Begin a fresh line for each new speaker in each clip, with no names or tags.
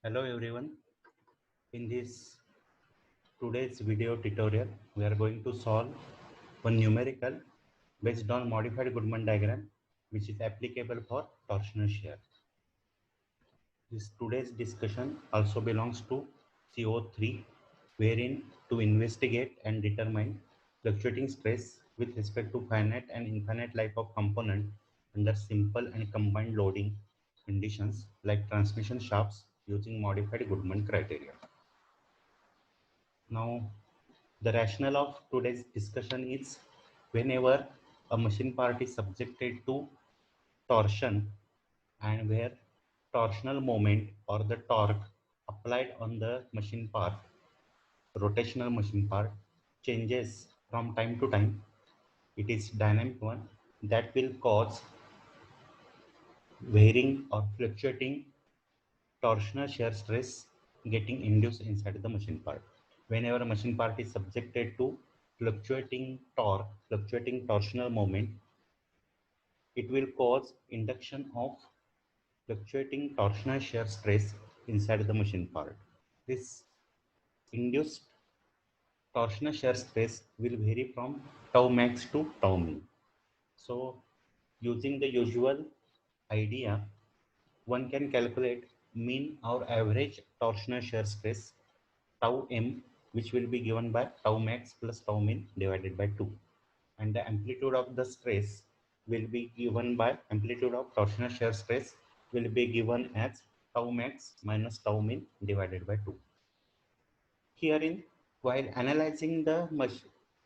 Hello everyone. In this today's video tutorial, we are going to solve one numerical based on modified Goodman diagram, which is applicable for torsional shear. This today's discussion also belongs to CO3, wherein to investigate and determine fluctuating stress with respect to finite and infinite life of component under simple and combined loading conditions like transmission shafts using modified Goodman criteria. Now, the rationale of today's discussion is whenever a machine part is subjected to torsion and where torsional moment or the torque applied on the machine part, rotational machine part, changes from time to time, it is dynamic one that will cause varying or fluctuating torsional shear stress getting induced inside the machine part. Whenever a machine part is subjected to fluctuating torque, fluctuating torsional moment, it will cause induction of fluctuating torsional shear stress inside the machine part. This induced torsional shear stress will vary from tau max to tau min. So, using the usual idea, one can calculate mean or average torsional shear stress tau m, which will be given by tau max plus tau min divided by 2, and the amplitude of the stress will be given by amplitude of torsional shear stress will be given as tau max minus tau min divided by 2. Herein, while analyzing the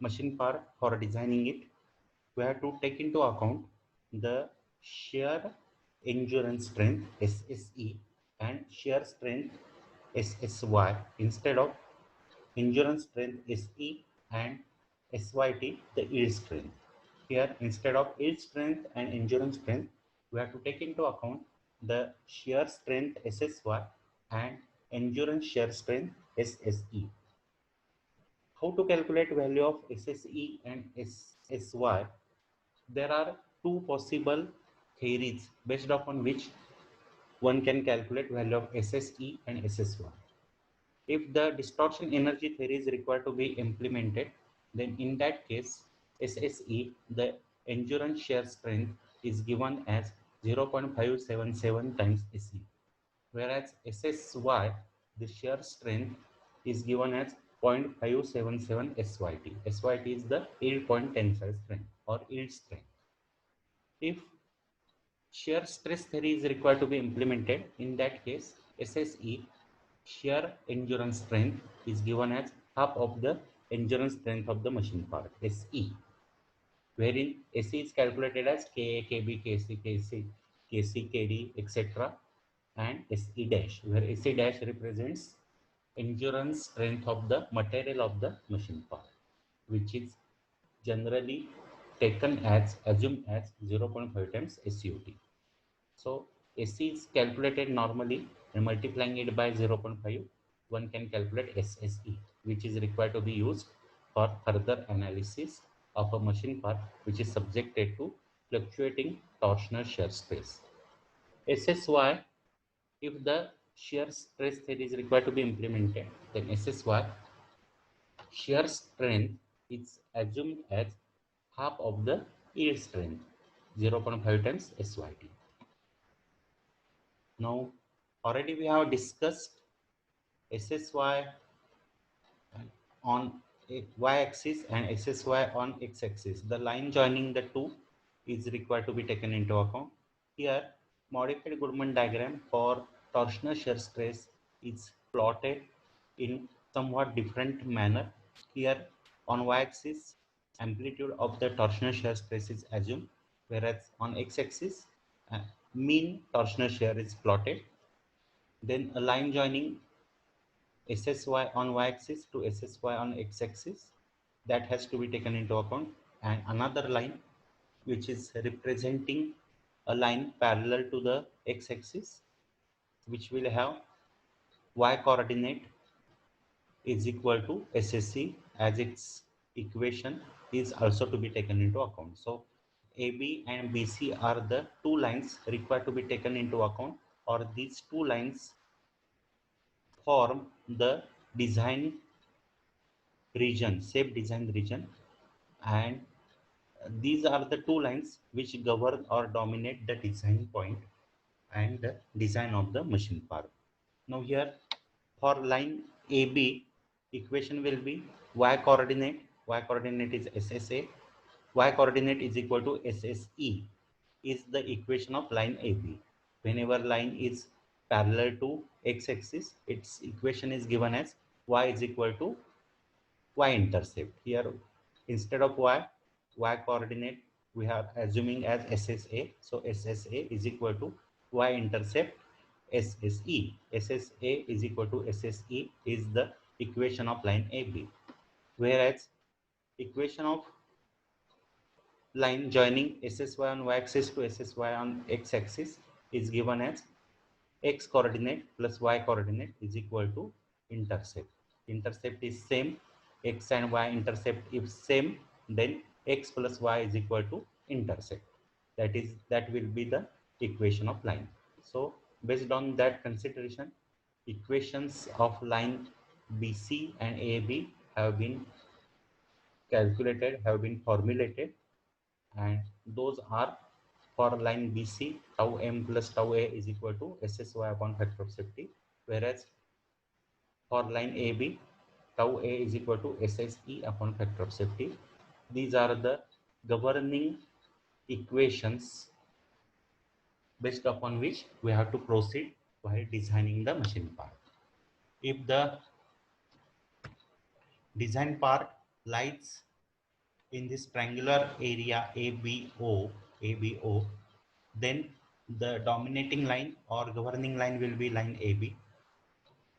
machine part for designing it, we have to take into account the shear endurance strength SSE and shear strength SSY instead of endurance strength SE and SYT, the yield strength. Here, instead of yield strength and endurance strength, we have to take into account the shear strength SSY and endurance shear strength SSE. How to calculate value of SSE and SSY? There are two possible theories based upon which one can calculate value of SSE and SSY. If the distortion energy theory is required to be implemented, then in that case, SSE, the endurance shear strength, is given as 0.577 times SE, whereas SSY, the shear strength, is given as 0.577 SYT. SYT is the yield point tensile strength or yield strength. If shear stress theory is required to be implemented, in that case, SSE, shear endurance strength, is given as half of the endurance strength of the machine part, SE, wherein SE is calculated as KA, KB, KC, KC, KC, KD, etc. and SE dash, where SE dash represents endurance strength of the material of the machine part, which is generally taken as assumed as 0.5 times SUT. So SE is calculated normally and multiplying it by 0.5, one can calculate SSE, which is required to be used for further analysis of a machine part which is subjected to fluctuating torsional shear stress. SSY, if the shear stress theory is required to be implemented, then SSY, shear strength, is assumed as half of the yield strength, 0.5 times SYT. Now, already we have discussed SSY on y-axis and SSY on x-axis. The line joining the two is required to be taken into account. Here, modified Goodman diagram for torsional shear stress is plotted in somewhat different manner. Here, on y-axis, amplitude of the torsional shear stress is assumed, whereas on x-axis, mean torsional shear is plotted. Then a line joining SSY on y-axis to SSY on x-axis, that has to be taken into account, and another line which is representing a line parallel to the x-axis, which will have y coordinate is equal to SSE as its equation, is also to be taken into account. So AB and BC are the two lines required to be taken into account, or these two lines form the design region, shape design region, and these are the two lines which govern or dominate the design point and the design of the machine part. Now here for line AB, equation will be y coordinate is SSA, y coordinate is equal to SSE is the equation of line AB. Whenever line is parallel to x-axis, its equation is given as y is equal to y-intercept. Here, instead of y coordinate, we are assuming as SSA. So SSA is equal to y-intercept SSE. SSA is equal to SSE is the equation of line AB. Whereas equation of line joining SSY on y-axis to SSY on x-axis is given as x coordinate plus y coordinate is equal to intercept. Intercept is same, x and y intercept if same, then x plus y is equal to intercept. That will be the equation of line. So based on that consideration, equations of line BC and AB have been calculated, have been formulated, and those are for line BC, tau m plus tau a is equal to SSY upon factor of safety, whereas for line AB, tau a is equal to SSE upon factor of safety. These are the governing equations based upon which we have to proceed while designing the machine part. If the design part lies in this triangular area ABO, then the dominating line or governing line will be line AB.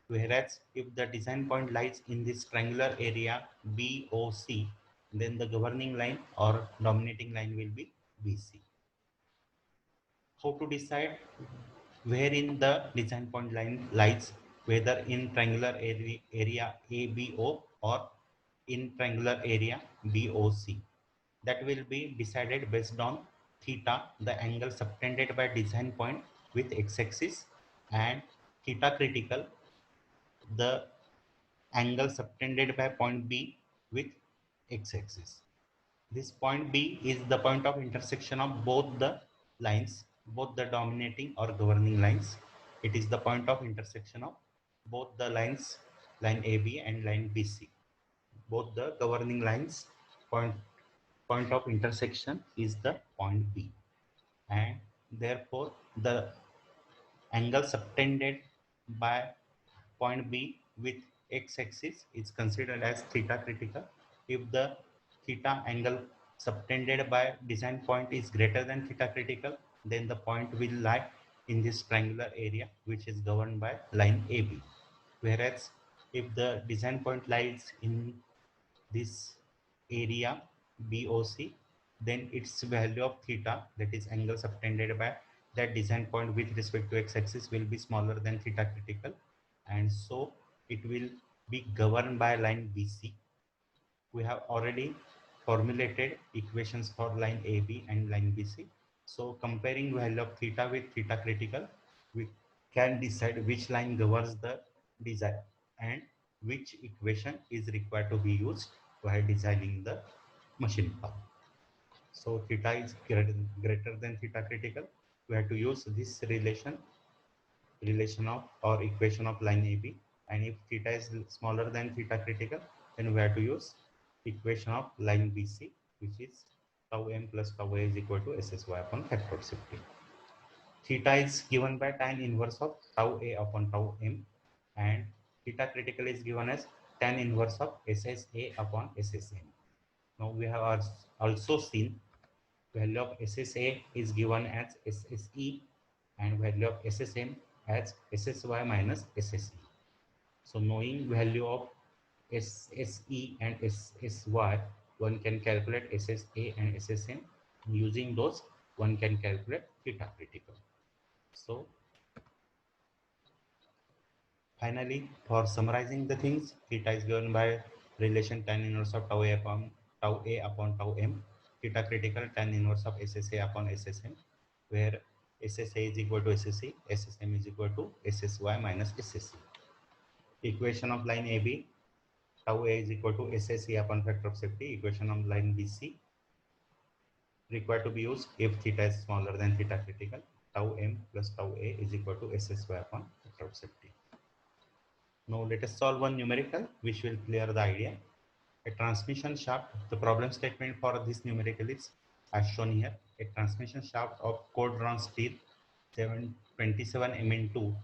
Whereas if the design point lies in this triangular area BOC, then the governing line or dominating line will be BC. How to decide wherein the design point line lies, whether in triangular area ABO or in triangular area BOC? That will be decided based on theta, the angle subtended by design point with x-axis, and theta critical, the angle subtended by point B with x-axis. This point B is the point of intersection of both the lines, both the dominating or governing lines. It is the point of intersection of both the lines, line AB and line BC. Both the governing lines point of intersection is the point B, and therefore the angle subtended by point B with x-axis is considered as theta critical. If the theta angle subtended by design point is greater than theta critical, then the point will lie in this triangular area which is governed by line AB. Whereas if the design point lies in this area BOC, then its value of theta, that is angle subtended by that design point with respect to x-axis, will be smaller than theta critical, and so it will be governed by line BC. We have already formulated equations for line AB and line BC. So comparing value of theta with theta critical, we can decide which line governs the design and which equation is required to be used while designing the machine part. So theta is greater than theta critical. We have to use this relation of or equation of line AB, and if theta is smaller than theta critical, then we have to use equation of line BC, which is tau m plus tau a is equal to SSY upon factor of safety. Theta is given by tan inverse of tau a upon tau m, and theta critical is given as tan inverse of SSA upon SSM. Now we have also seen value of SSA is given as SSE and value of SSM as SSY minus SSE. So knowing value of SSE and SSY, one can calculate SSA and SSM. Using those, one can calculate theta critical. So finally, for summarizing the things, theta is given by relation tan inverse of tau a upon tau m. Theta critical tan inverse of SSA upon SSM, where SSA is equal to SSE, SSM is equal to SSY minus SSE. Equation of line AB, tau A is equal to SSE upon factor of safety. Equation of line BC required to be used if theta is smaller than theta critical. Tau M plus tau A is equal to SSY upon factor of safety. Now let us solve one numerical which will clear the idea. A transmission shaft, the problem statement for this numerical is as shown here. A transmission shaft of cold drawn steel 727 mm2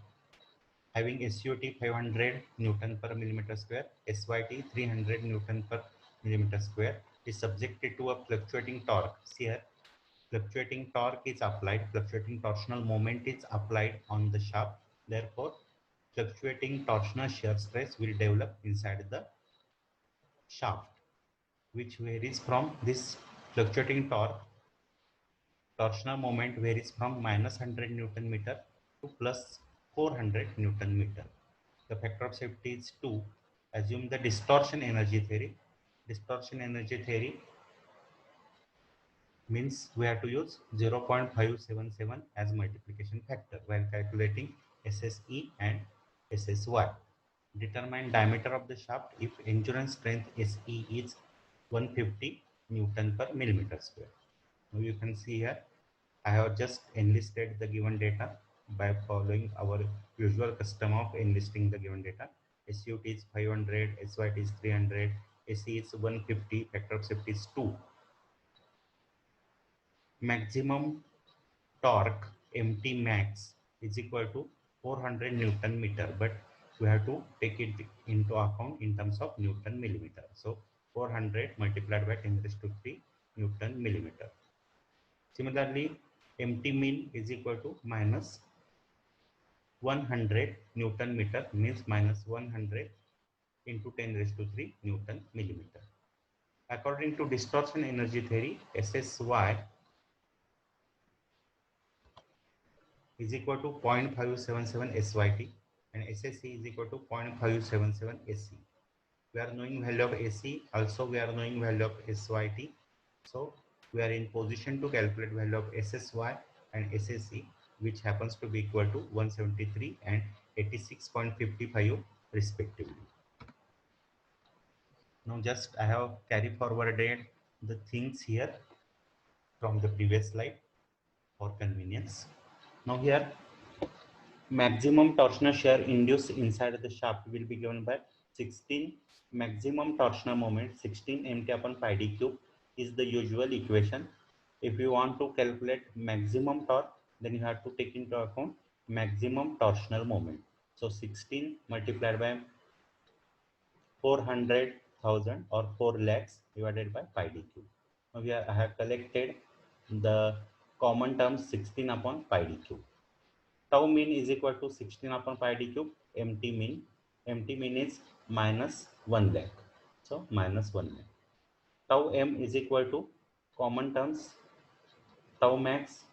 having SUT 500 Newton per millimeter square, SYT 300 Newton per millimeter square is subjected to a fluctuating torque. See here, fluctuating torque is applied, fluctuating torsional moment is applied on the shaft. Therefore, fluctuating torsional shear stress will develop inside the shaft, which varies from this fluctuating torque. Torsional moment varies from minus 100 Newton meter to plus 400 Newton meter. The factor of safety is 2. Assume the distortion energy theory. Distortion energy theory means we have to use 0.577 as multiplication factor while calculating SSE and SSY. Determine diameter of the shaft if endurance strength SE is 150 Newton per millimeter square. Now you can see here I have just enlisted the given data by following our usual custom of enlisting the given data. SUT is 500, SYT is 300, SE is 150, factor of safety is 2. Maximum torque MT max is equal to 400 Newton meter, but we have to take it into account in terms of Newton millimeter. So 400 multiplied by 10 raised to 3 Newton millimeter. Similarly, MT min is equal to minus 100 Newton meter means minus 100 into 10 raised to 3 Newton millimeter. According to distortion energy theory, SSY is equal to 0.577 SYT and SSE is equal to 0.577 SE. We are knowing value of SE, also we are knowing value of SYT. So we are in position to calculate value of SSY and SSE, which happens to be equal to 173 and 86.55 respectively. Now just I have carry forwarded the things here from the previous slide for convenience. Now here maximum torsional shear induced inside the shaft will be given by 16 maximum torsional moment 16 mt upon pi d cube is the usual equation. If you want to calculate maximum torque, then you have to take into account maximum torsional moment. So 16 multiplied by 400,000 or 4 lakhs divided by pi d cube. Now I have collected the common terms 16 upon pi d cube. Tau mean is equal to 16 upon pi d cube. MT mean. MT mean is minus 1 lakh. So minus 1 lakh. Tau m is equal to common terms tau max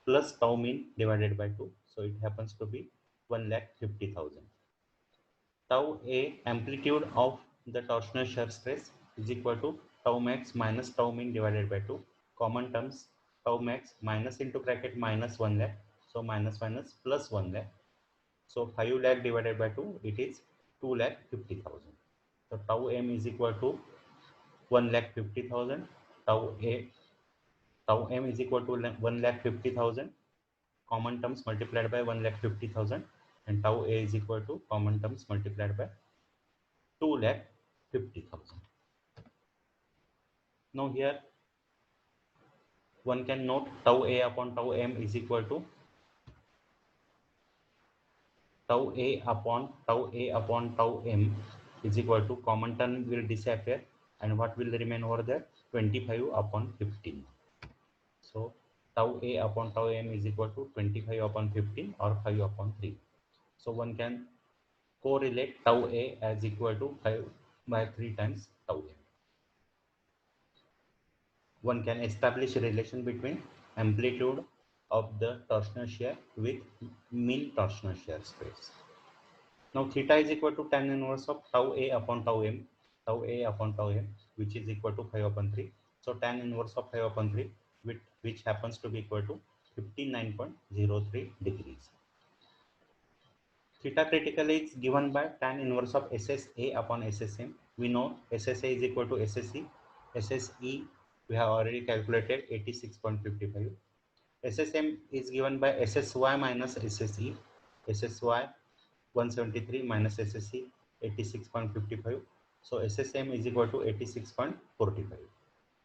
plus tau mean divided by 2. So it happens to be 1,50,000. Tau A amplitude of the torsional shear stress is equal to tau max minus tau mean divided by 2. Common terms tau max minus into bracket minus 1 lakh. So minus minus plus 1 lakh. So 5 lakh divided by 2, it is 2,50,000. So tau m is equal to 1,50,000. Tau m is equal to 1,50,000. Common terms multiplied by 1,50,000 and tau a is equal to common terms multiplied by 2,50,000. Now here one can note tau a upon tau m is equal to tau a upon tau m is equal to common term will disappear and what will remain over there 25 upon 15. So tau a upon tau m is equal to 25 upon 15 or 5 upon 3. So one can correlate tau a as equal to 5 by 3 times tau m. One can establish a relation between amplitude of the torsional shear with mean torsional shear stress. Now theta is equal to tan inverse of tau a upon tau m, which is equal to 5 upon 3. So tan inverse of 5 upon 3, which happens to be equal to 59.03 degrees. theta critical is given by tan inverse of SSA upon SSM. We know SSA is equal to SSE. SSE we have already calculated 86.55. SSM is given by SSY minus SSE. SSY 173 minus SSE 86.55. So SSM is equal to 86.45.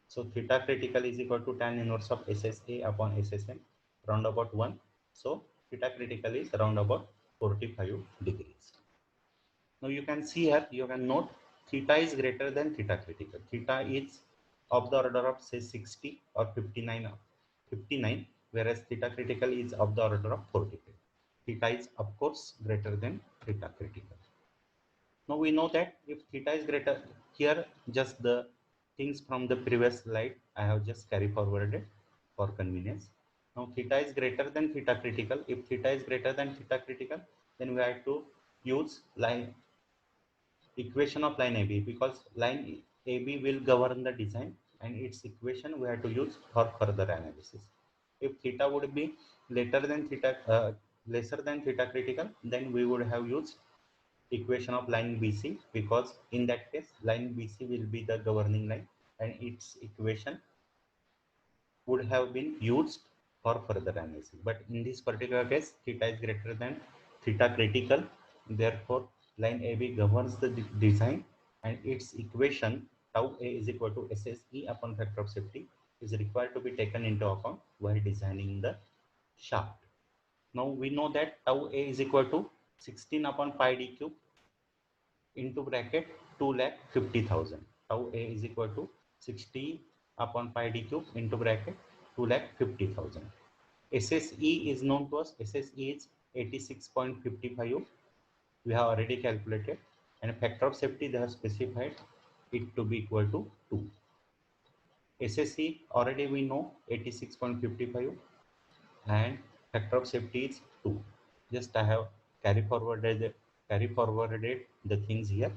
So theta critical is equal to tan inverse of SSA upon SSM round about 1. So theta critical is round about 45 degrees. Now you can see here, you can note theta is greater than theta critical. Theta is of the order of say 60 or 59, whereas theta critical is of the order of 45. Theta is of course greater than theta critical. Now we know that if theta is greater, here just the things from the previous slide I have just carry forwarded for convenience. Now theta is greater than theta critical. If theta is greater than theta critical, then we have to use line equation of line AB, because line AB will govern the design and its equation we have to use for further analysis. If theta would be lesser than theta critical, then we would have used equation of line BC, because in that case line BC will be the governing line and its equation would have been used for further analysis. But in this particular case, theta is greater than theta critical, therefore line AB governs the design and its equation tau A is equal to SSE upon factor of safety is required to be taken into account while designing the shaft. Now we know that tau A is equal to 16 upon pi d cube into bracket 2,50,000. Tau A is equal to 60 upon pi d cube into bracket 2,50,000. SSE is known to us. SSE is 86.55. We have already calculated, and factor of safety they have specified it to be equal to 2. SSE already we know 86.55 and factor of safety is 2. Just I have carry forwarded the things here,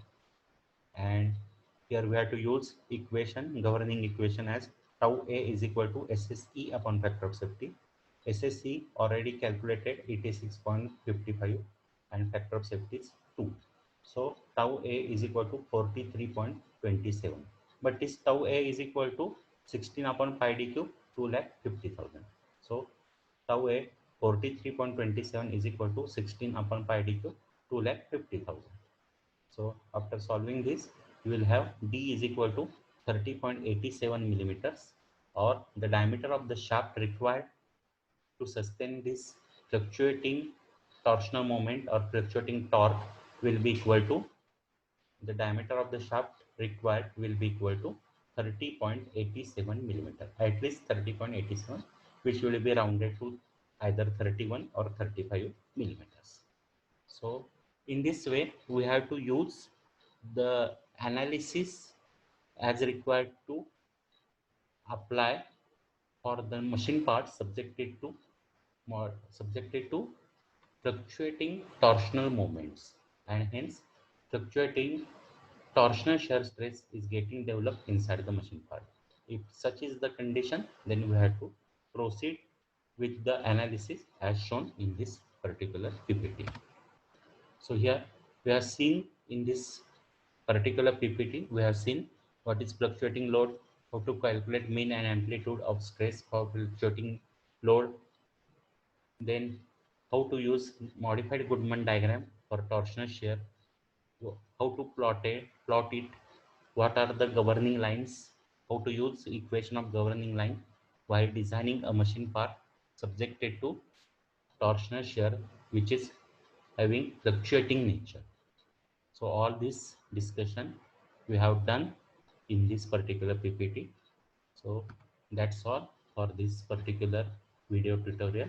and here we have to use governing equation as tau A is equal to SSE upon factor of safety. SSE already calculated 86.55 and factor of safety is 2. So tau A is equal to 43.27. But this tau A is equal to 16 upon pi d cube 2,50,000. So tau A 43.27 is equal to 16 upon pi d cube 2,50,000. So after solving this, you will have D is equal to 30.87 millimeters, or the diameter of the shaft required to sustain this fluctuating torsional moment or fluctuating torque will be equal to, the diameter of the shaft required will be equal to 30.87 millimeter, at least 30.87, which will be rounded to either 31 or 35 millimeters. So in this way we have to use the analysis as required to apply for the machine parts subjected to fluctuating torsional moments, and hence fluctuating torsional shear stress is getting developed inside the machine part. If such is the condition, then we have to proceed with the analysis as shown in this particular PPT. So here we have seen in this particular PPT, we have seen what is fluctuating load, how to calculate mean and amplitude of stress for fluctuating load, then how to use modified Goodman diagram for torsional shear, how to plot it, what are the governing lines, how to use equation of governing line while designing a machine part subjected to torsional shear which is having fluctuating nature. So all this discussion we have done in this particular PPT. So that's all for this particular video tutorial,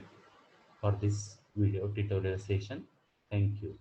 for this video tutorial session. Thank you.